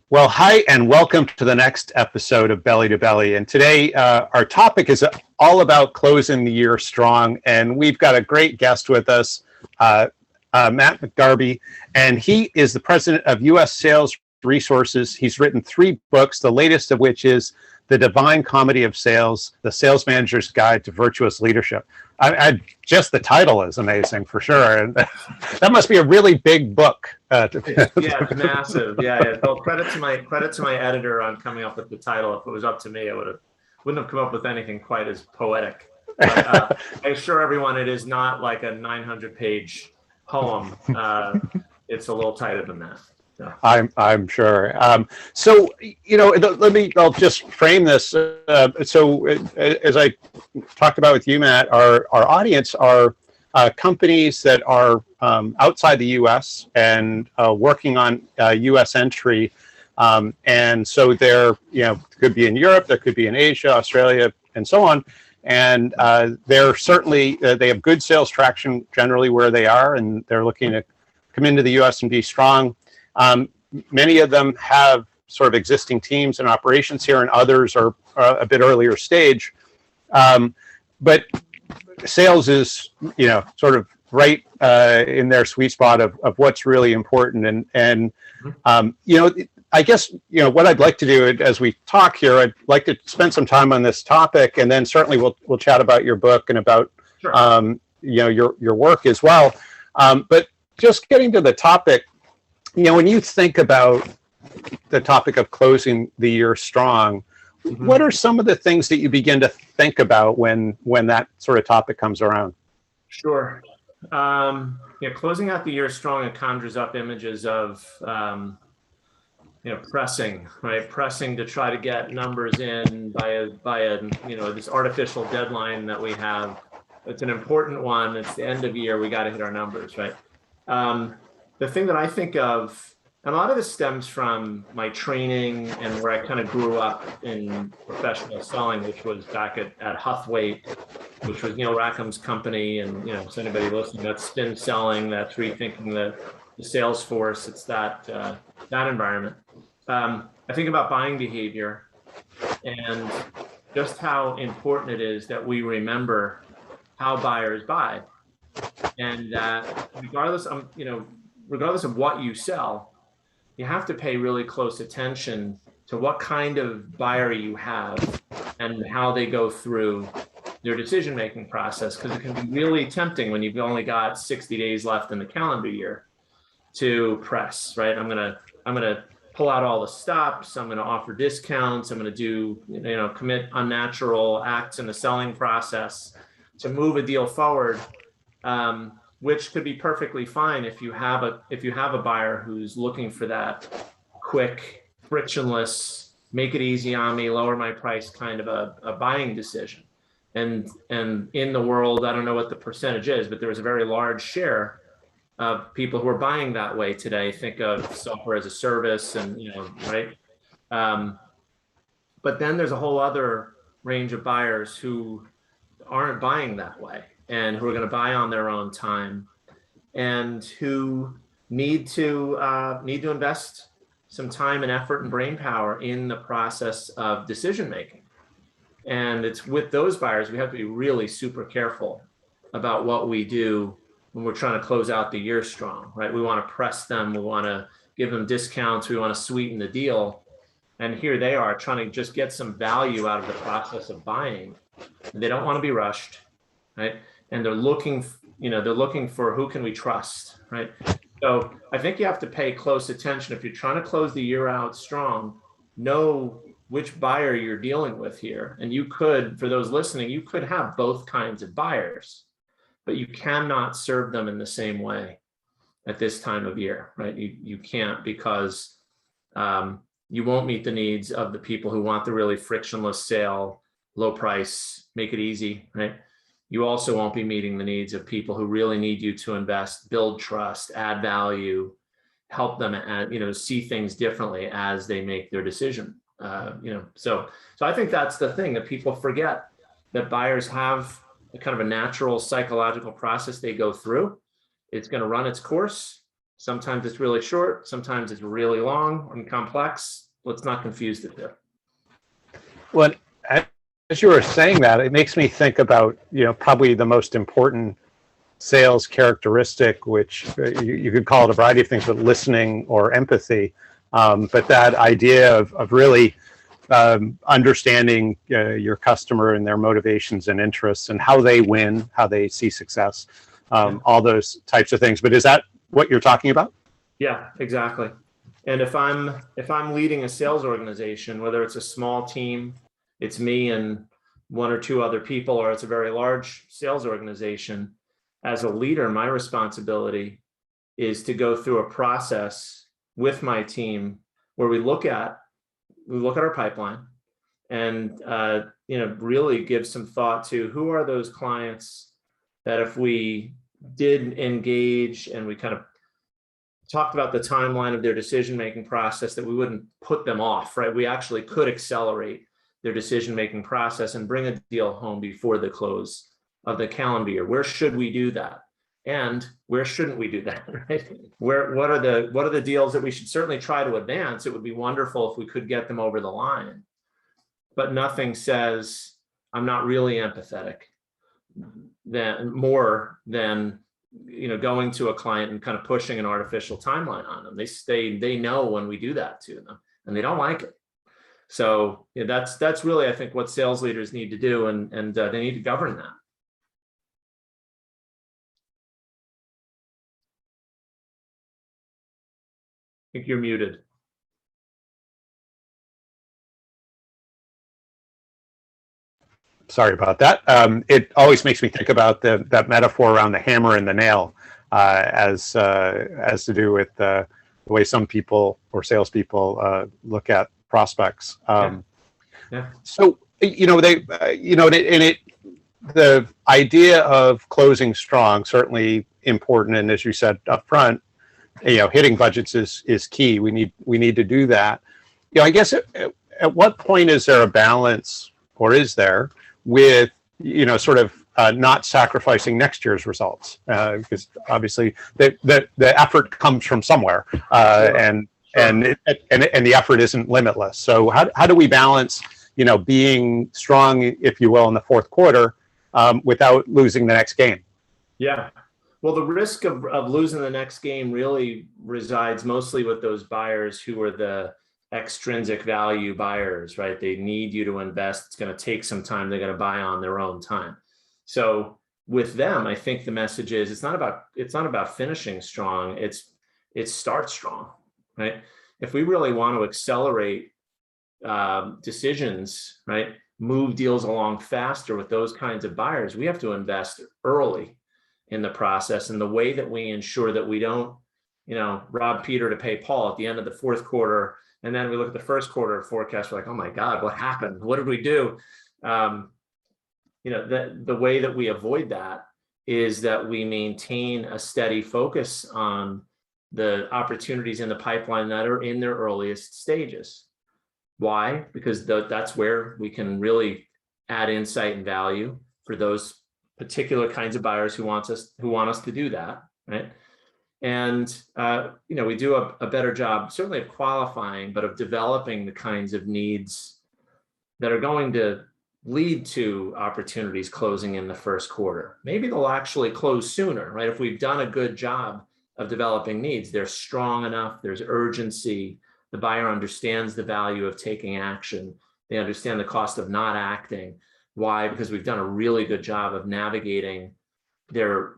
Well, hi, and welcome to the next episode of Belly to Belly. And today, our topic is all about closing the year strong. And we've got a great guest with us, Matt McDarby, and he is the president of U.S. Sales Resources. He's written 3 books, the latest of which is The Divine Comedy of Sales, The Sales Manager's Guide to Virtuous Leadership. Just the title is amazing for sure. And that must be a really big book. Yeah, it's massive. Yeah. Well, credit to my editor on coming up with the title. If it was up to me, wouldn't have come up with anything quite as poetic. But, I assure everyone, it is not like a 900-page poem. It's a little tighter than that. So. I'm sure. So, I'll just frame this. So as I talked about with you, Matt, our audience are companies that are outside the U.S. and working on U.S. entry. And so they're, could be in Europe, there could be in Asia, Australia, and so on. And they're certainly, they have good sales traction generally where they are, and they're looking to come into the U.S. and be strong. Many of them have sort of existing teams and operations here, and others are a bit earlier stage. But sales is, sort of right in their sweet spot of what's really important. And I guess, what I'd like to do as we talk here, I'd like to spend some time on this topic, and then certainly we'll chat about your book and about, Sure. Your work as well. But just getting to the topic, when you think about the topic of closing the year strong, what are some of the things that you begin to think about when that sort of topic comes around? Sure. Closing out the year strong, it conjures up images of, pressing, right? Pressing to try to get numbers in by this artificial deadline that we have. It's an important one. It's the end of year. We got to hit our numbers, right? The thing that I think of, and a lot of this stems from my training and where I kind of grew up in professional selling, which was back at Huthwaite, which was Neil Rackham's company. And, so anybody listening, that's spin selling, that's rethinking the sales force. It's that environment. I think about buying behavior and just how important it is that we remember how buyers buy, and that regardless of what you sell, you have to pay really close attention to what kind of buyer you have and how they go through their decision-making process, because it can be really tempting when you've only got 60 days left in the calendar year to press, right? I'm gonna pull out all the stops. I'm gonna offer discounts. I'm gonna do, commit unnatural acts in the selling process to move a deal forward. Which could be perfectly fine if you have a buyer who's looking for that quick, frictionless, make it easy on me, lower my price kind of a buying decision. And in the world, I don't know what the percentage is, but there is a very large share of people who are buying that way today. Think of software as a service, and right. But then there's a whole other range of buyers who aren't buying that way, and who are going to buy on their own time, and who need to invest some time and effort and brain power in the process of decision making. And it's with those buyers we have to be really super careful about what we do when we're trying to close out the year strong, right? We want to press them, we want to give them discounts, we want to sweeten the deal, and here they are trying to just get some value out of the process of buying. They don't want to be rushed, right? And they're looking for who can we trust, right? So I think you have to pay close attention. If you're trying to close the year out strong, know which buyer you're dealing with here. And you could, for those listening, you could have both kinds of buyers, but you cannot serve them in the same way at this time of year, right? You can't, because you won't meet the needs of the people who want the really frictionless sale, low price, make it easy, right? You also won't be meeting the needs of people who really need you to invest, build trust, add value, help them see things differently as they make their decision. So I think that's the thing that people forget, that buyers have a kind of a natural psychological process they go through. It's going to run its course. Sometimes it's really short, sometimes it's really long and complex. Let's not confuse the two. Well, as you were saying that, it makes me think about, probably the most important sales characteristic, which you could call it a variety of things, but listening or empathy. But that idea of really understanding your customer and their motivations and interests and how they win, how they see success, all those types of things. But is that what you're talking about? Yeah, exactly. And if I'm leading a sales organization, whether it's a small team, it's me and one or two other people, or it's a very large sales organization, as a leader, my responsibility is to go through a process with my team where we look at our pipeline and really give some thought to who are those clients that if we did engage and we kind of talked about the timeline of their decision-making process, that we wouldn't put them off, right? We actually could accelerate their decision-making process and bring a deal home before the close of the calendar year. Where should we do that? And where shouldn't we do that, right? What are the deals that we should certainly try to advance? It would be wonderful if we could get them over the line. But nothing says I'm not really empathetic more than going to a client and kind of pushing an artificial timeline on them. They know when we do that to them, and they don't like it. So that's really, I think, what sales leaders need to do, and they need to govern that. I think you're muted. Sorry about that. It always makes me think about that metaphor around the hammer and the nail, as to do with the way some people or salespeople look at prospects. Yeah. So the idea of closing strong, certainly important, and as you said up front, hitting budgets is key. We need to do that. I guess at what point is there a balance, or is there, with sort of not sacrificing next year's results, because obviously the effort comes from somewhere, and the effort isn't limitless. So how do we balance being strong, if you will, in the fourth quarter, without losing the next game? Yeah. Well, the risk of losing the next game really resides mostly with those buyers who are the extrinsic value buyers, right? They need you to invest. It's going to take some time. They're going to buy on their own time. So with them, I think the message is it's not about finishing strong. It's start strong, right? If we really want to accelerate decisions, right, move deals along faster with those kinds of buyers, we have to invest early in the process. And the way that we ensure that we don't, rob Peter to pay Paul at the end of the fourth quarter, and then we look at the first quarter forecast, we're like, oh my God, what happened? What did we do? The way that we avoid that is that we maintain a steady focus on the opportunities in the pipeline that are in their earliest stages. Why? Because that's where we can really add insight and value for those particular kinds of buyers who want us to do that, right? And we do a better job, certainly, of qualifying, but of developing the kinds of needs that are going to lead to opportunities closing in the first quarter. Maybe they'll actually close sooner, right? If we've done a good job of developing needs, they're strong enough, there's urgency, the buyer understands the value of taking action, they understand the cost of not acting. Why? Because we've done a really good job of navigating their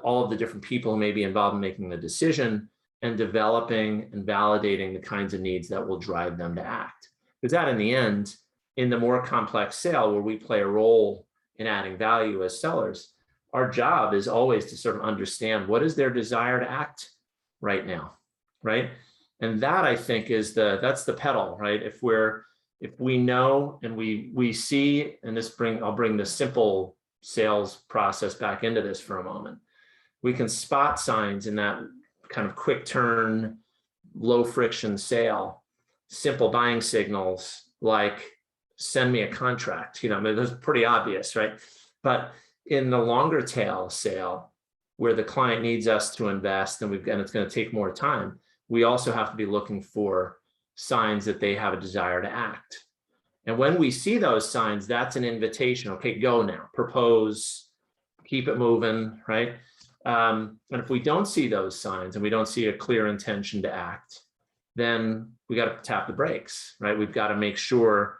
all of the different people who may be involved in making the decision, and developing and validating the kinds of needs that will drive them to act. Because that, in the end, in the more complex sale where we play a role in adding value as sellers, our job is always to sort of understand what is their desire to act right now, right? And that, I think, that's the pedal, right? If we know and we see, and I'll bring the simple sales process back into this for a moment. We can spot signs in that kind of quick turn, low friction sale, simple buying signals like send me a contract. Those are pretty obvious, right? But in the longer tail sale, where the client needs us to invest and it's going to take more time, we also have to be looking for signs that they have a desire to act. And when we see those signs, that's an invitation. Okay, go now, propose, keep it moving, right? And if we don't see those signs and we don't see a clear intention to act, then we got to tap the brakes, right? We've got to make sure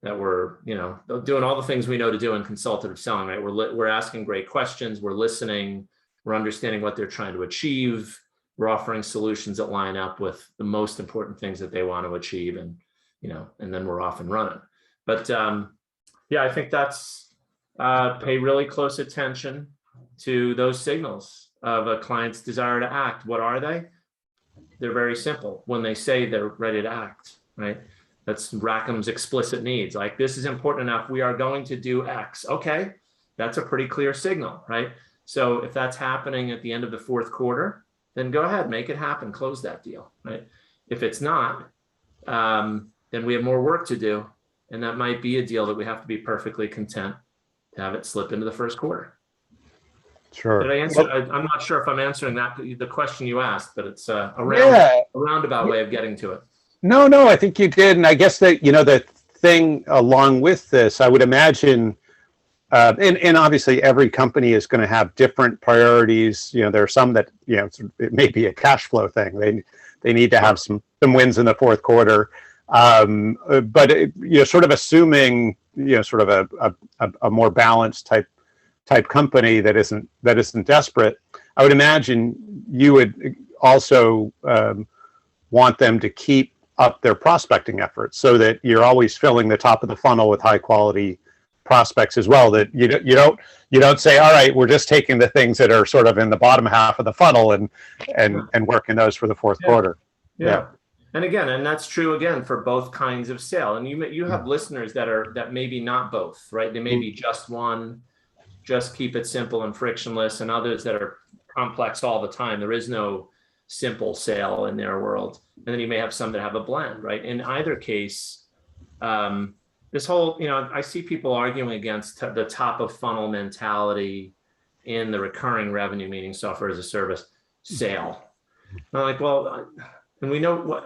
that we're, doing all the things we know to do in consultative selling, right? We're asking great questions, we're listening, we're understanding what they're trying to achieve, we're offering solutions that line up with the most important things that they want to achieve, and then we're off and running. But yeah, I think that's pay really close attention to those signals of a client's desire to act. What are they? They're very simple. When they say they're ready to act, right? That's Rackham's explicit needs. Like, this is important enough, we are going to do X. Okay, that's a pretty clear signal, right? So if that's happening at the end of the fourth quarter, then go ahead, make it happen, close that deal, right? If it's not, then we have more work to do. And that might be a deal that we have to be perfectly content to have it slip into the first quarter. Sure. Did I answer? I'm not sure if I'm answering the question you asked, but it's a roundabout way of getting to it. No, I think you did. And I guess that, the thing along with this, I would imagine, and obviously every company is going to have different priorities. There are some that, it may be a cash flow thing. They need to have some wins in the fourth quarter. But sort of assuming, sort of a more balanced type company that isn't desperate, I would imagine you would also want them to keep up their prospecting efforts so that you're always filling the top of the funnel with high quality prospects as well. That you don't say, all right, we're just taking the things that are sort of in the bottom half of the funnel and working those for the fourth quarter. Yeah. And again, and that's true again for both kinds of sale. And you have listeners that maybe not both, right? They may be just one, just keep it simple and frictionless, and others that are complex all the time. There is no simple sale in their world. And then you may have some that have a blend, right? In either case, this whole, I see people arguing against the top of funnel mentality in the recurring revenue, meaning software as a service sale. And I'm like, well, and I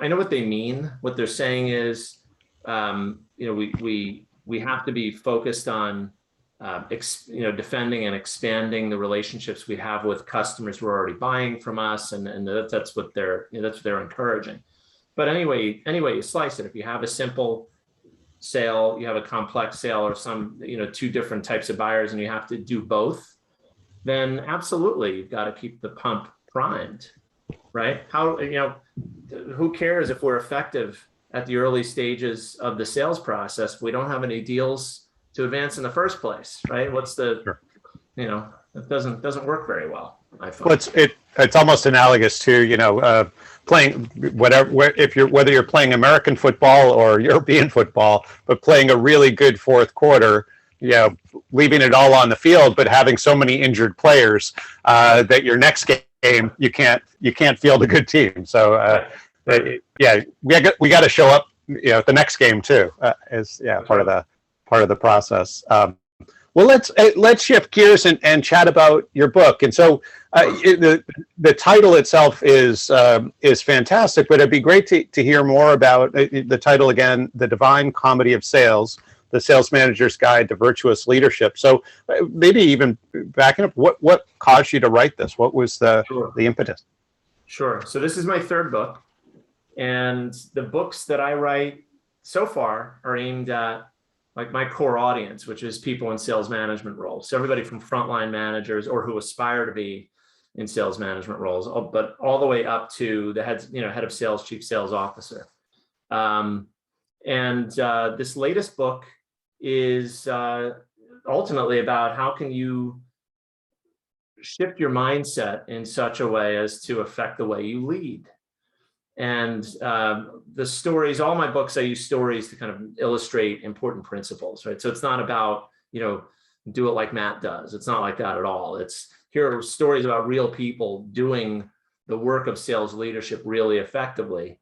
know what they mean. What they're saying is, we have to be focused on, defending and expanding the relationships we have with customers who are already buying from us, and that's what they're encouraging. But anyway, you slice it. If you have a simple sale, you have a complex sale, or some two different types of buyers, and you have to do both, then absolutely you've got to keep the pump primed, right? Who cares if we're effective at the early stages of the sales process if we don't have any deals to advance in the first place, right? What's the, it doesn't work very well, I find. Well, it's almost analogous to, playing whether you're playing American football or European football, but playing a really good fourth quarter, leaving it all on the field, but having so many injured players that your next game you can't field a good team. So we got to show up, at the next game too, as part of the process. Well, let's shift gears and chat about your book. And so the title itself is fantastic, but it'd be great to hear more about the title again, The Divine Comedy of Sales, The Sales Manager's Guide to Virtuous Leadership. So maybe even backing up, what caused you to write this? What was the impetus? Sure. So this is my third book, and the books that I write so far are aimed at like my core audience, which is people in sales management roles. So everybody from frontline managers or who aspire to be in sales management roles, but all the way up to the head of sales, chief sales officer. This latest book is ultimately about how can you shift your mindset in such a way as to affect the way you lead. And the stories, all my books, I use stories to kind of illustrate important principles, right? So it's not about, do it like Matt does. It's not like that at all. Here are stories about real people doing the work of sales leadership really effectively.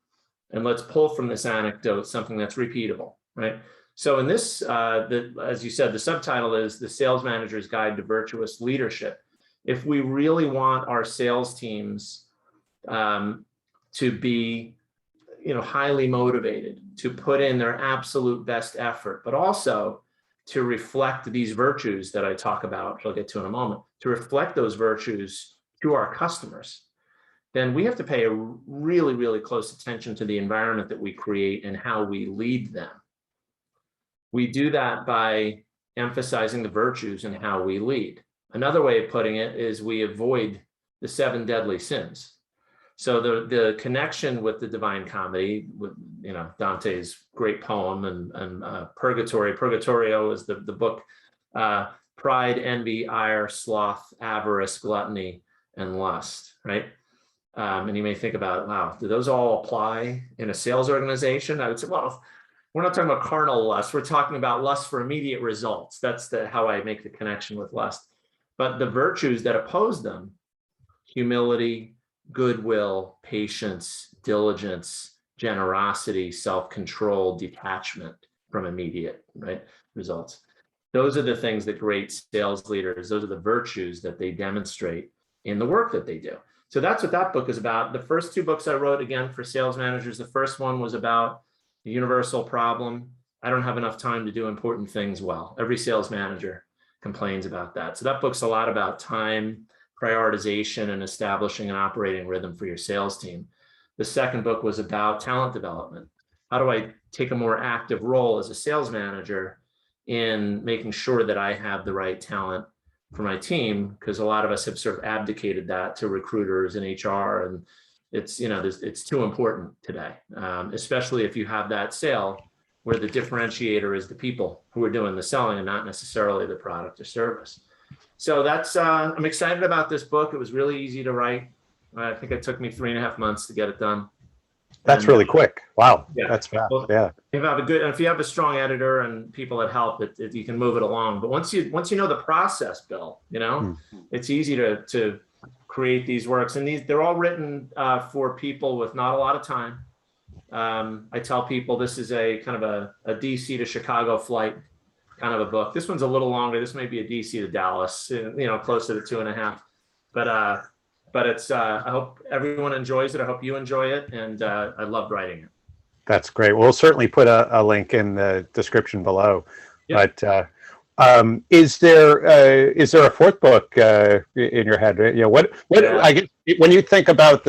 And let's pull from this anecdote something that's repeatable, right? So in this, as you said, the subtitle is The Sales Manager's Guide to Virtuous Leadership. if we really want our sales teams to be, highly motivated, to put in their absolute best effort, but also to reflect these virtues that I talk about, which I'll get to in a moment, to reflect those virtues to our customers, then we have to pay a really, really close attention to the environment that we create and how we lead them. We do that by emphasizing the virtues and how we lead. Another way of putting it is we avoid the 7 deadly sins. So the connection with the Divine Comedy, with Dante's great poem and Purgatorio is the book, pride, envy, ire, sloth, avarice, gluttony, and lust, right? And you may think about, wow, do those all apply in a sales organization? I would say, well, we're not talking about carnal lust. We're talking about lust for immediate results. That's how I make the connection with lust. But the virtues that oppose them, humility, goodwill, patience, diligence, generosity, self-control, detachment from immediate, right, results. Those are the things that great sales leaders, those are the virtues that they demonstrate in the work that they do. So that's what that book is about. The first 2 books I wrote, again, for sales managers, the first one was about the universal problem. I don't have enough time to do important things well. Every sales manager complains about that. So that book's a lot about time, prioritization, and establishing an operating rhythm for your sales team. The second book was about talent development. How do I take a more active role as a sales manager in making sure that I have the right talent for my team? Because a lot of us have sort of abdicated that to recruiters and HR, and it's too important today, especially if you have that sale where the differentiator is the people who are doing the selling and not necessarily the product or service. So that's, I'm excited about this book. It was really easy to write. I think it took me 3.5 months to get it done. That's really quick. Wow. Yeah. That's fast. Well, Yeah. If you have a strong editor and people that help, you can move it along. But once you know the process, Bill, it's easy to create these works. And they're all written for people with not a lot of time. I tell people this is a kind of a DC to Chicago flight kind of a book. This one's a little longer. This may be a DC to Dallas, closer to 2.5. But it's, I hope everyone enjoys it. I hope you enjoy it. And I loved writing it. That's great. We'll certainly put a link in the description below. Yep. But is there a 4th book in your head? I guess when you think about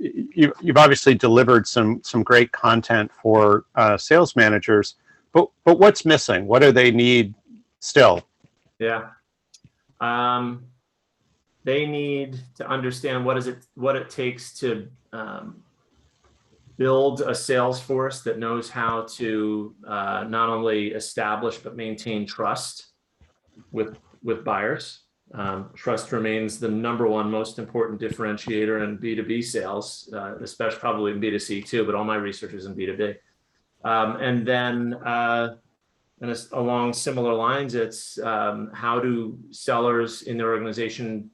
you've obviously delivered some great content for sales managers, but what's missing? What do they need still? Yeah. They need to understand what it takes to build a sales force that knows how to not only establish but maintain trust with buyers. Trust remains the #1 most important differentiator in B2B sales, especially probably in B2C too, but all my research is in B2B. And then along similar lines, it's how do sellers in their organization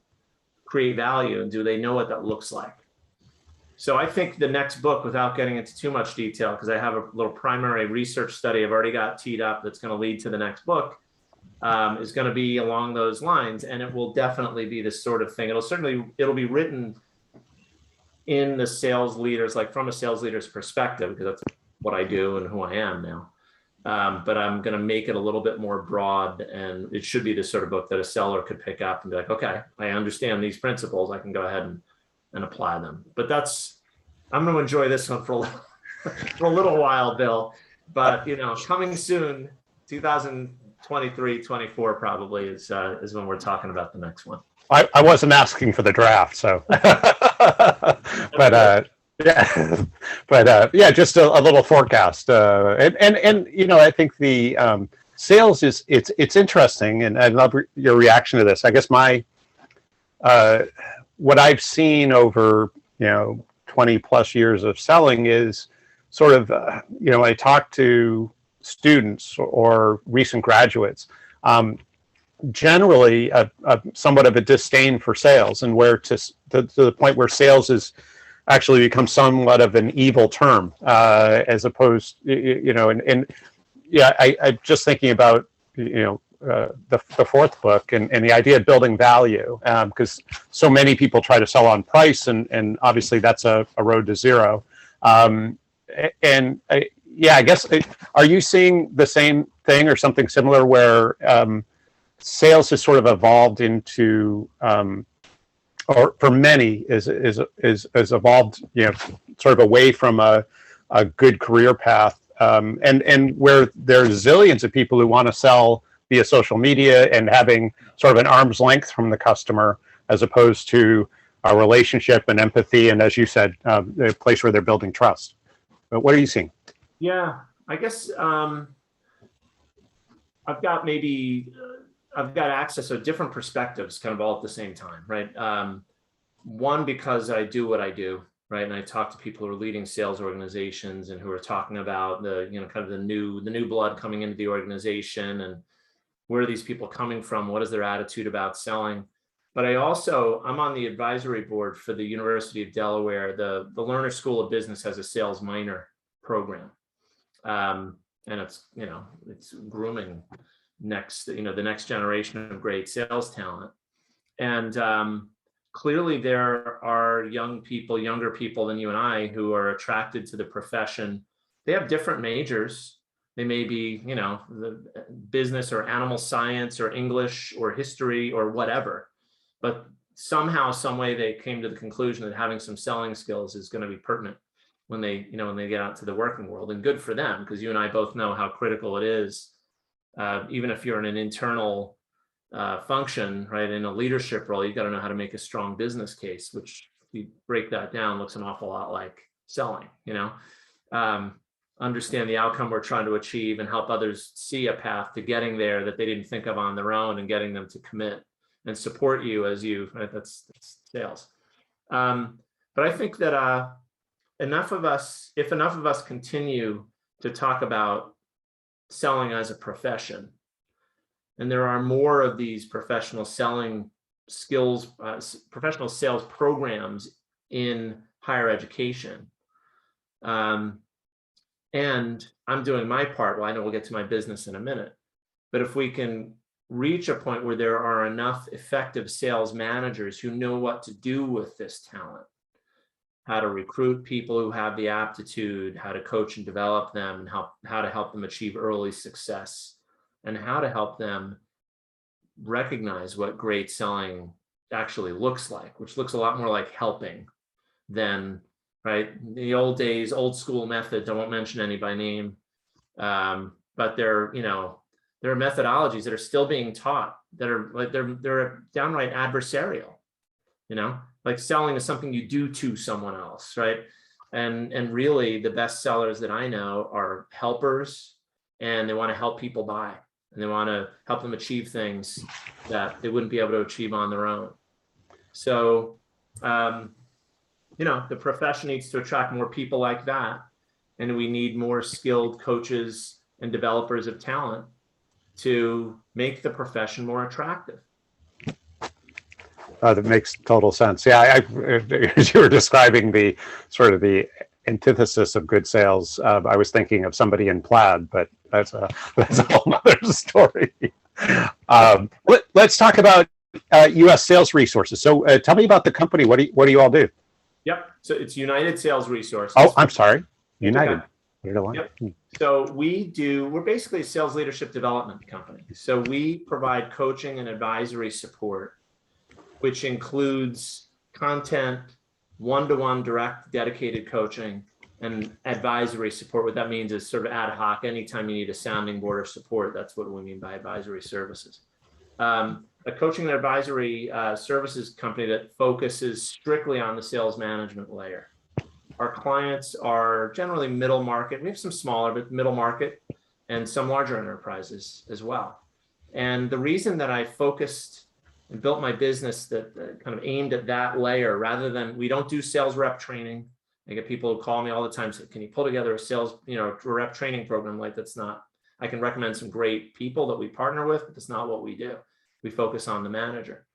create value, and do they know what that looks like? So I think the next book, without getting into too much detail, because I have a little primary research study I've already got teed up that's going to lead to the next book, is going to be along those lines, and it will definitely be this sort of thing. It'll be written in the sales leaders, like from a sales leader's perspective, because that's what I do and who I am now. But I'm going to make it a little bit more broad, and it should be the sort of book that a seller could pick up and be like, okay, I understand these principles. I can go ahead and apply them. But I'm going to enjoy this one for a little while, Bill. But, coming soon, 2023, 24 probably is when we're talking about the next one. I wasn't asking for the draft, so. But just a little forecast, and I think the sales it's interesting, and I love your reaction to this. I guess what I've seen over 20 plus years of selling is sort of I talk to students or recent graduates, generally somewhat of a disdain for sales, and where to the point where sales is actually become somewhat of an evil term, as opposed, I'm just thinking about, the fourth book, and the idea of building value, because so many people try to sell on price, and obviously that's a road to zero. Yeah, I guess, are you seeing the same thing or something similar where sales has sort of evolved into, or for many is evolved, sort of away from a good career path, and where there's zillions of people who want to sell via social media and having sort of an arm's length from the customer, as opposed to a relationship and empathy, and as you said, a place where they're building trust. But what are you seeing? Yeah, I guess I've got access to different perspectives kind of all at the same time, right? One, because I do what I do, right? And I talk to people who are leading sales organizations and who are talking about the, kind of the new blood coming into the organization, and where are these people coming from? What is their attitude about selling? But I'm on the advisory board for the University of Delaware. The Lerner School of Business has a sales minor program. And it's grooming the next generation of great sales talent. And clearly there are younger people than you and I, who are attracted to the profession. They have different majors. They may be, the business or animal science or English or history or whatever, but somehow, some way they came to the conclusion that having some selling skills is going to be pertinent when they get out to the working world. And good for them, because you and I both know how critical it is. Even if you're in an internal function, right, in a leadership role, you got to know how to make a strong business case, which, if you break that down, looks an awful lot like selling. Understand the outcome we're trying to achieve and help others see a path to getting there that they didn't think of on their own, and getting them to commit and support you as you, right? That's sales. But I think that if enough of us continue to talk about selling as a profession, and there are more of these professional selling skills, professional sales programs in higher education, and I'm doing my part. Well, I know we'll get to my business in a minute, but if we can reach a point where there are enough effective sales managers who know what to do with this talent, how to recruit people who have the aptitude, how to coach and develop them, and how to help them achieve early success, and how to help them recognize what great selling actually looks like, which looks a lot more like helping than, right, the old days, old school methods. I won't mention any by name, but there are methodologies that are still being taught that are like, they're downright adversarial, like selling is something you do to someone else, right? And really the best sellers that I know are helpers, and they want to help people buy, and they want to help them achieve things that they wouldn't be able to achieve on their own. So, the profession needs to attract more people like that, and we need more skilled coaches and developers of talent to make the profession more attractive. That makes total sense. Yeah, as you were describing the sort of the antithesis of good sales, I was thinking of somebody in plaid, but that's a whole other story. Let's talk about U.S. Sales Resources. So tell me about the company. What do you all do? Yep. So it's United Sales Resources. Oh, I'm sorry. United. Okay. Yep. So we're basically a sales leadership development company. So we provide coaching and advisory support, which includes content, one-to-one direct dedicated coaching, and advisory support. What that means is sort of ad hoc. Anytime you need a sounding board or support, that's what we mean by advisory services. A coaching and advisory services company that focuses strictly on the sales management layer. Our clients are generally middle market. We have some smaller, but middle market, and some larger enterprises as well. And the reason that I focused and built my business that kind of aimed at that layer, rather than, we don't do sales rep training. I get people who call me all the time, say, can you pull together a sales, rep training program? Like, that's not, I can recommend some great people that we partner with, but that's not what we do. We focus on the manager.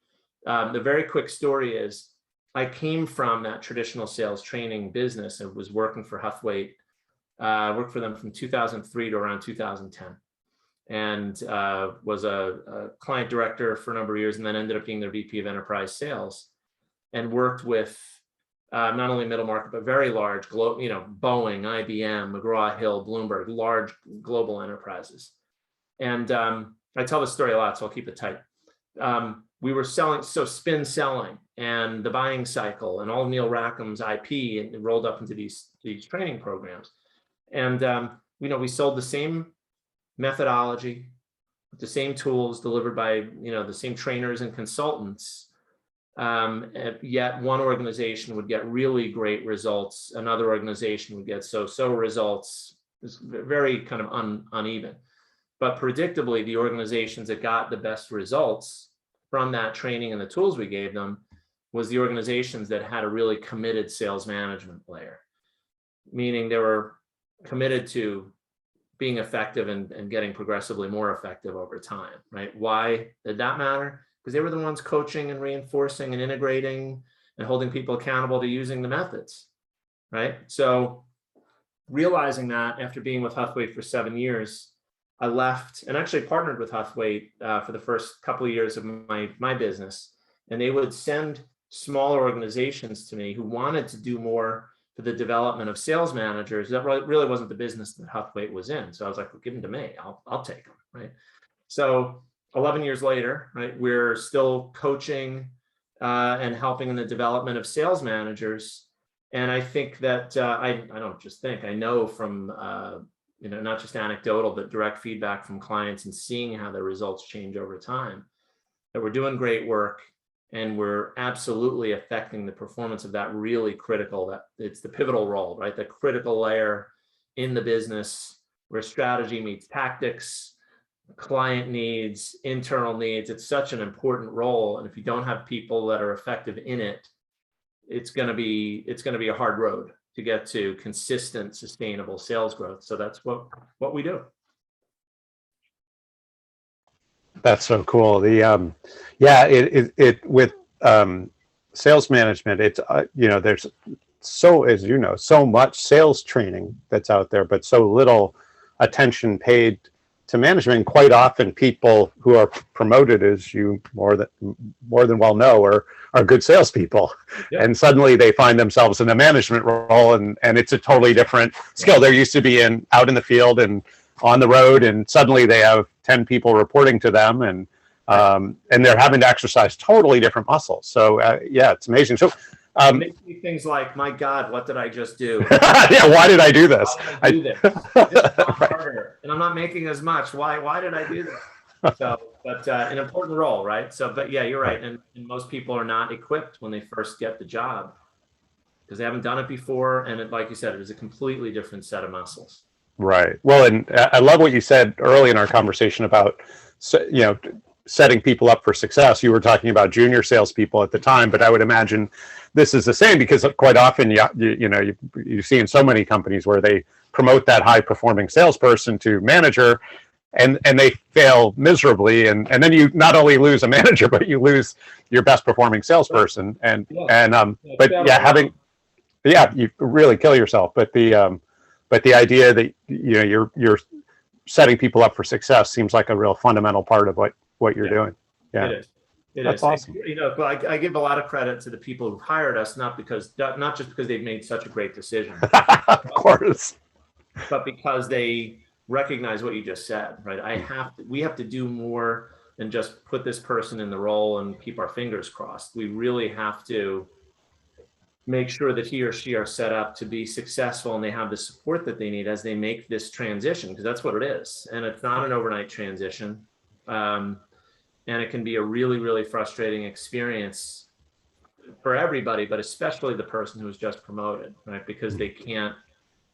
The very quick story is, I came from that traditional sales training business and was working for Huthwaite. Worked for them from 2003 to around 2010. and was a client director for a number of years, and then ended up being their VP of enterprise sales, and worked with not only middle market, but very large, Boeing, IBM, McGraw-Hill, Bloomberg, large global enterprises. And I tell this story a lot, so I'll keep it tight. We were selling, so spin selling and the buying cycle and all Neil Rackham's IP and rolled up into these training programs. And, we sold the same methodology, the same tools delivered by, the same trainers and consultants. Yet one organization would get really great results. Another organization would get so-so results. It's very kind of uneven. But predictably, the organizations that got the best results from that training and the tools we gave them was the organizations that had a really committed sales management layer, meaning they were committed to being effective and getting progressively more effective over time, right? Why did that matter? Because they were the ones coaching and reinforcing and integrating and holding people accountable to using the methods, right? So realizing that after being with Huthwaite for 7 years, I left and actually partnered with Huthwaite for the first couple of years of my business. And they would send smaller organizations to me who wanted to do more for the development of sales managers. That really wasn't the business that Huthwaite was in. So I was like, well, give them to me. I'll take them, right? So 11 years later, right, we're still coaching and helping in the development of sales managers. And I think that I don't just think, I know from not just anecdotal, but direct feedback from clients and seeing how their results change over time, that we're doing great work and we're absolutely affecting the performance of that really critical, that it's the pivotal role, right? The critical layer in the business where strategy meets tactics, client needs, internal needs. It's such an important role. And if you don't have people that are effective in it, it's going to be a hard road to get to consistent, sustainable sales growth. So that's what we do. That's so cool. The with sales management, it's there's so much sales training that's out there, but so little attention paid to management. And quite often, people who are promoted, as you more than well know, are good salespeople, yeah. And suddenly they find themselves in a management role, and it's a totally different skill. They're used to being out in the field and on the road, and suddenly they have 10 people reporting to them, and they're having to exercise totally different muscles. So it's amazing. So it makes me things like, my God, what did I just do? Yeah, why did I do this? I do this. This harder, and I'm not making as much. Why did I do this? So, but an important role, right? So, but yeah, you're right. And most people are not equipped when they first get the job because they haven't done it before. And like you said, it is a completely different set of muscles. Right. Well, and I love what you said early in our conversation about, setting people up for success. You were talking about junior salespeople at the time, but I would imagine this is the same because quite often, you see in so many companies where they promote that high performing salesperson to manager, and they fail miserably, and then you not only lose a manager, but you lose your best performing salesperson, you really kill yourself. But the idea that you're setting people up for success seems like a real fundamental part of what you're doing. Yeah, it is. That's awesome. But I give a lot of credit to the people who hired us, not just because they've made such a great decision, of course, but because they recognize what you just said, right? We have to do more than just put this person in the role and keep our fingers crossed. We really have to make sure that he or she are set up to be successful and they have the support that they need as they make this transition, because that's what it is. And it's not an overnight transition. And it can be a really, really frustrating experience for everybody, but especially the person who was just promoted, right? Because they can't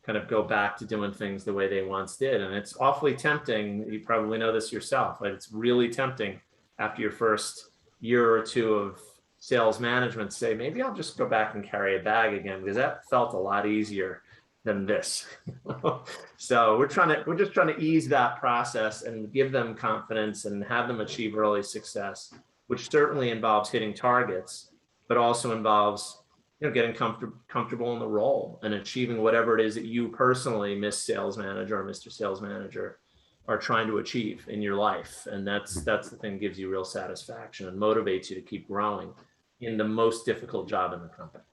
kind of go back to doing things the way they once did. And it's awfully tempting. You probably know this yourself, right? It's really tempting after your first year or two of sales management to say, maybe I'll just go back and carry a bag again, because that felt a lot easier than this. So we're just trying to ease that process and give them confidence and have them achieve early success, which certainly involves hitting targets, but also involves getting comfortable in the role and achieving whatever it is that you personally, Miss Sales Manager or Mr. Sales Manager, are trying to achieve in your life. And that's the thing that gives you real satisfaction and motivates you to keep growing in the most difficult job in the company.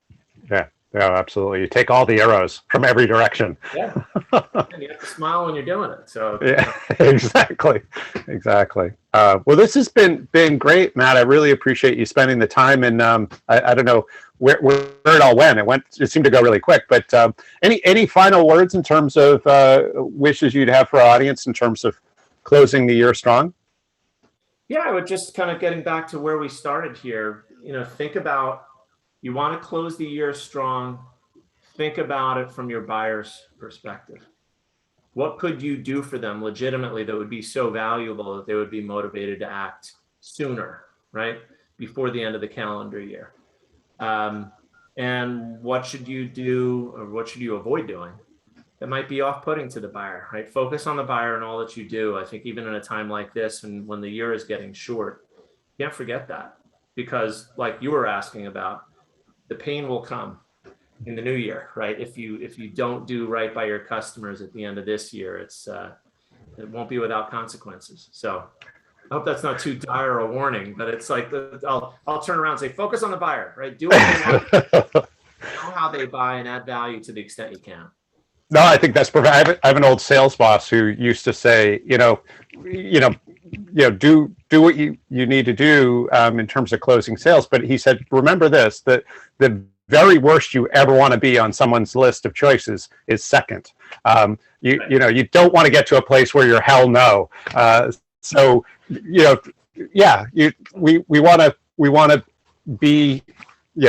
Yeah, yeah, absolutely. You take all the arrows from every direction. Yeah. And you have to smile when you're doing it. So yeah, exactly. Exactly. Well, this has been great, Matt. I really appreciate you spending the time. And I don't know where it all went. It seemed to go really quick. But any final words in terms of wishes you'd have for our audience in terms of closing the year strong? Yeah, I would just kind of getting back to where we started here. Think about, you want to close the year strong. Think about it from your buyer's perspective. What could you do for them legitimately that would be so valuable that they would be motivated to act sooner, right? Before the end of the calendar year. And what should you do, or what should you avoid doing that might be off-putting to the buyer, right? Focus on the buyer and all that you do. I think even in a time like this, and when the year is getting short, you can't forget that, because like you were asking about, the pain will come in the new year, right? If you don't do right by your customers at the end of this year, it won't be without consequences. So I hope that's not too dire a warning, but it's like, I'll turn around and say, focus on the buyer, right? Do what they want, know how they buy, and add value to the extent you can. No, I think that's perfect. I have an old sales boss who used to say, do what you need to do in terms of closing sales. But he said, remember this, that the very worst you ever want to be on someone's list of choices is second. You don't want to get to a place where you're hell no. So we want to be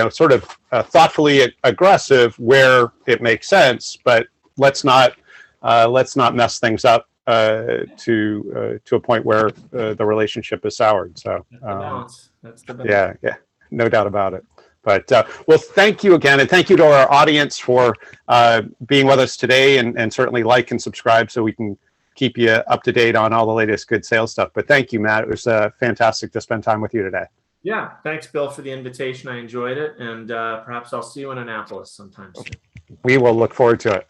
sort of thoughtfully aggressive where it makes sense, but let's not mess things up to a point where the relationship is soured. So that's the balance. That's the balance. Yeah, no doubt about it. But well, thank you again, and thank you to our audience for being with us today, and certainly like and subscribe so we can keep you up to date on all the latest good sales stuff. But thank you, Matt. It was fantastic to spend time with you today. Yeah, thanks, Bill, for the invitation. I enjoyed it, and perhaps I'll see you in Annapolis sometime soon. We will look forward to it.